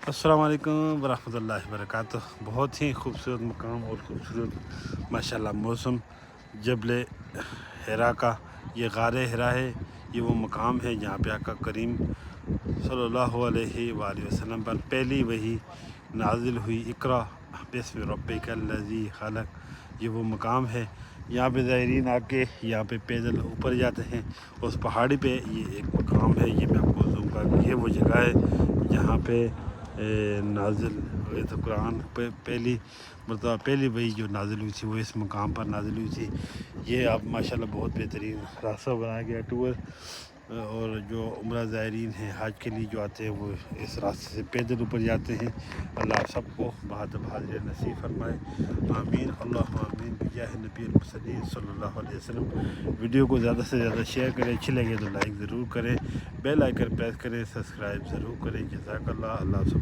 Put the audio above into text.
السلام علیکم ورحمۃ اللہ وبرکاتہ۔ بہت ہی خوبصورت مقام اور خوبصورت ماشاءاللہ موسم جبل حرا کا، یہ غار حرا ہے۔ یہ وہ مقام ہے جہاں پہ آقا کریم صلی اللہ علیہ وآلہ وسلم پر پہلی وحی نازل ہوئی، اقرا بسم ربک الذی خلق۔ یہ وہ مقام ہے، یہاں پہ زائرین آ کے یہاں پہ پیدل اوپر جاتے ہیں اس پہاڑی پہ۔ یہ ایک مقام ہے، یہ میں آپ کو زوم کر، یہ وہ جگہ ہے جہاں پہ نازل ہوئے تو قرآن پہ پہلی مرتبہ پہلی وحی جو نازل ہوئی تھی وہ اس مقام پر نازل ہوئی تھی۔ یہ آپ ماشاءاللہ بہت بہترین راستہ بنایا گیا ٹور، اور جو عمرہ زائرین ہیں حج کے لیے جو آتے ہیں وہ اس راستے سے پیدل اوپر جاتے ہیں۔ اللہ آپ سب کو بہادر حاضر نصیب فرمائے، آمین اللہم آمین بجاہ نبی المرسلین صلی اللہ علیہ وسلم۔ ویڈیو کو زیادہ سے زیادہ شیئر کریں، اچھی لگے تو لائک ضرور کریں، بیل آئیکن پریس کریں، سبسکرائب ضرور کریں۔ جزاک اللہ، اللہ سب کو